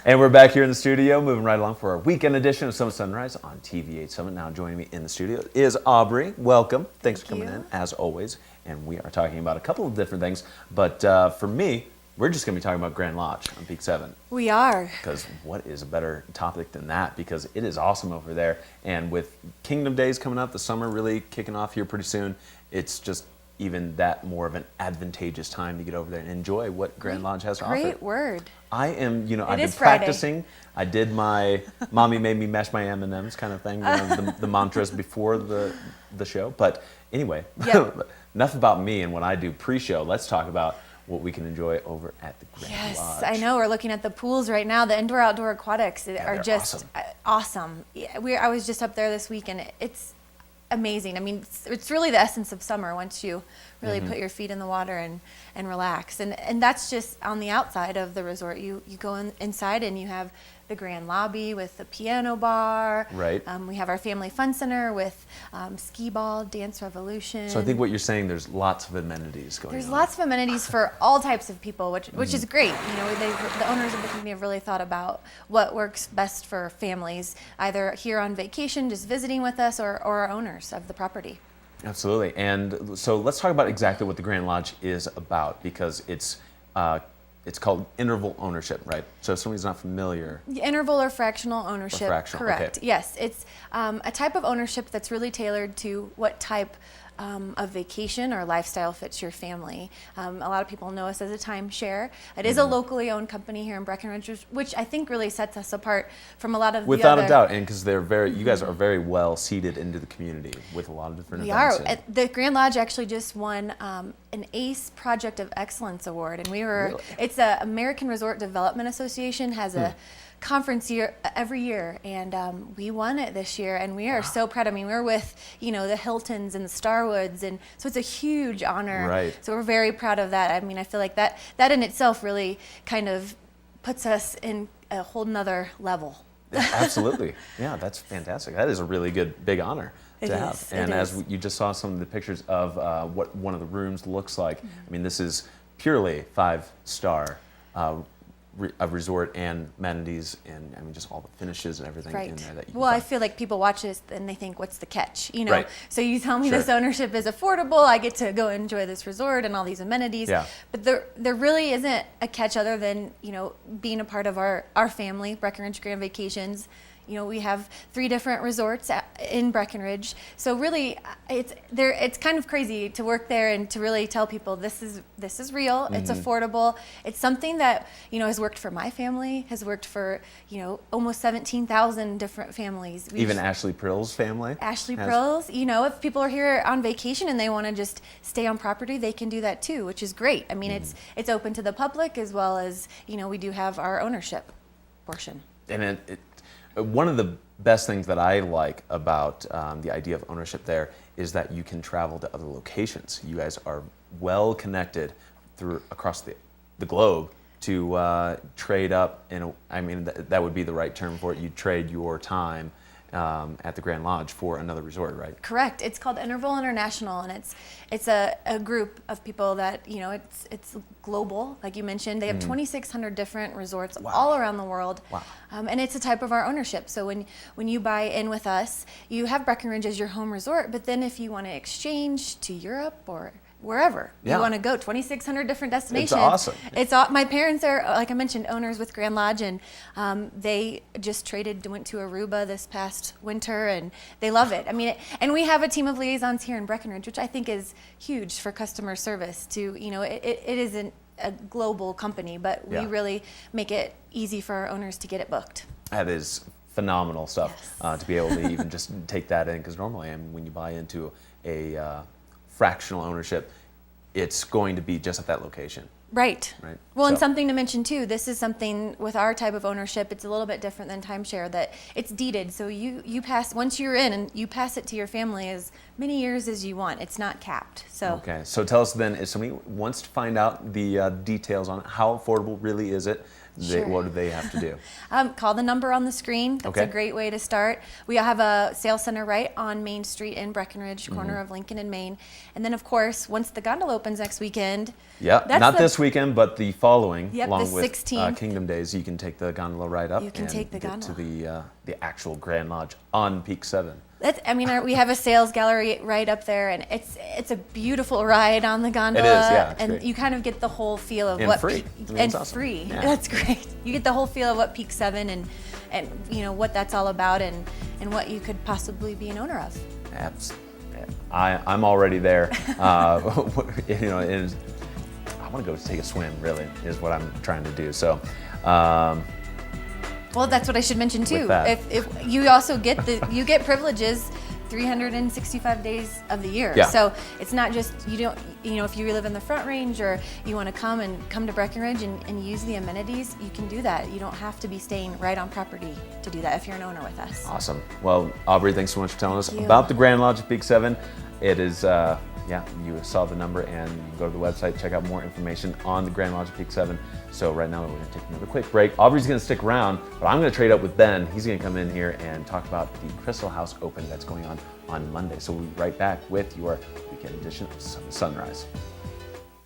And we're back here in the studio, moving right along for our weekend edition of Summit Sunrise on TV8 Summit. Now joining me in the studio is Aubrey. Welcome. Thanks for coming in, as always. And we are talking about a couple of different things. But for me, we're just going to be talking about Grand Lodge on Peak 7. We are. Because what is a better topic than that? Because it is awesome over there. And with Kingdom Days coming up, the summer really kicking off here pretty soon, it's just even that more of an advantageous time to get over there and enjoy what Grand Lodge has to offer. Great word. I am, I've been Friday. practicing. I did my mommy made me mash my M&Ms kind of thing, the mantras before the show. But anyway, Yep. enough about me and what I do pre-show. Let's talk about what we can enjoy over at the Grand Lodge. Yes, I know. We're looking at the pools right now. The indoor-outdoor aquatics are they're just awesome. Yeah, I was just up there this week, and it's amazing. I mean, it's really the essence of summer once you really put your feet in the water and relax. And that's just on the outside of the resort. You go inside and you have the grand lobby with the piano bar. Right. We have our family fun center with skee ball, dance revolution. So I think what you're saying, there's lots of amenities going on. There's lots of amenities for all types of people, which is great. The owners of the company have really thought about what works best for families, either here on vacation, just visiting with us, or our owners of the property. Absolutely. And so let's talk about exactly what the Grand Lodge is about, because it's called interval ownership, right? So if somebody's not familiar. Interval or fractional ownership. Fractional, correct. okay. Yes, it's a type of ownership that's really tailored to what type of vacation or lifestyle fits your family. A lot of people know us as a timeshare. It is a locally owned company here in Breckenridge, which I think really sets us apart from a lot of Without the other. a doubt, and because you guys are very well seated into the community with a lot of different We events. are. The Grand Lodge actually just won an ACE Project of Excellence Award, and we were. Really? It's the American Resort Development Association has a conference every year, and we won it this year, and we are so proud. I mean, we're with the Hiltons and the Starwoods, and so it's a huge honor. Right. So we're very proud of that. I mean, I feel like that in itself really kind of puts us in a whole nother level. Absolutely. Yeah, that's fantastic. That is a really good, big honor to have. Is, and it as is. you just saw some of the pictures of what one of the rooms looks like, I mean, this is purely 5-star a resort, and amenities, and I mean, just all the finishes and everything in there that you Well, can I find. feel like people watch this and they think, what's the catch? Right. So you tell me Sure. this ownership is affordable, I get to go enjoy this resort and all these amenities. Yeah. But there really isn't a catch other than, being a part of our family, Breckenridge Grand Vacations. We have 3 different resorts in Breckenridge. So really, it's kind of crazy to work there and to really tell people this is real. It's affordable. It's something that has worked for my family, has worked for almost 17,000 different families. Even Ashley Prill's family. Ashley has- Prills, if people are here on vacation and they want to just stay on property, they can do that too, which is great. I mean, it's open to the public as well as we do have our ownership portion. And one of the best things that I like about the idea of ownership there is that you can travel to other locations. You guys are well connected across the globe to trade up. I mean, that would be the right term for it. You trade your time at the Grand Lodge for another resort, right? Correct. It's called Interval International, and it's a group of people that it's global, like you mentioned. They have 2,600 different resorts all around the world. Wow. And it's a type of our ownership. So when you buy in with us, you have Breckenridge as your home resort. But then if you want to exchange to Europe or wherever you want to go, 2,600 different destinations. It's awesome. My parents are, like I mentioned, owners with Grand Lodge, and they just went to Aruba this past winter, and they love it. I mean, and we have a team of liaisons here in Breckenridge, which I think is huge for customer service. It isn't a global company, but we really make it easy for our owners to get it booked. That is phenomenal stuff. Yes. To be able to even just take that in, because normally, when you buy into a fractional ownership, it's going to be just at that location. Right. Right. Well, and So- something to mention too, this is something with our type of ownership, it's a little bit different than timeshare, that it's deeded. So you pass, once you're in, and you pass it to your family as many years as you want. It's not capped. So Okay, so tell us then, if somebody wants to find out the details on it, how affordable really is it? Sure. what do they have to do? Call the number on the screen. That's Okay. a great way to start. We have a sales center right on Main Street in Breckenridge, corner of Lincoln and Main. And then, of course, once the gondola opens next weekend, Yeah, that's not the- this weekend, but the following, Yep, along the with 16th. Kingdom Days, you can take the gondola ride up. You can and take the get to gondola. the actual Grand Lodge on Peak 7. we have a sales gallery right up there, and it's a beautiful ride on the gondola. yeah, it's and great. you kind of get the whole feel of And what free. Peak, That's awesome. free. Yeah. That's great. You get the whole feel of what Peak 7 and what that's all about, and what you could possibly be an owner of. I'm already there. And I want to go take a swim. Really, is what I'm trying to do. So. Well, that's what I should mention too. With that. If you also get you get privileges 365 days of the year. Yeah. So it's not just if you live in the Front Range or you want to come to Breckenridge and use the amenities, you can do that. You don't have to be staying right on property to do that if you're an owner with us. Awesome. Well, Aubrey, thanks so much for telling us Thank you. about the Grand Lodge at Peak 7. It is, you saw the number, and you can go to the website, check out more information on the Grand Lodge at Peak 7. So right now, we're going to take another quick break. Aubrey's going to stick around, but I'm going to trade up with Ben. He's going to come in here and talk about the Crystal House Open that's going on Monday. So we'll be right back with your weekend edition of Sunrise.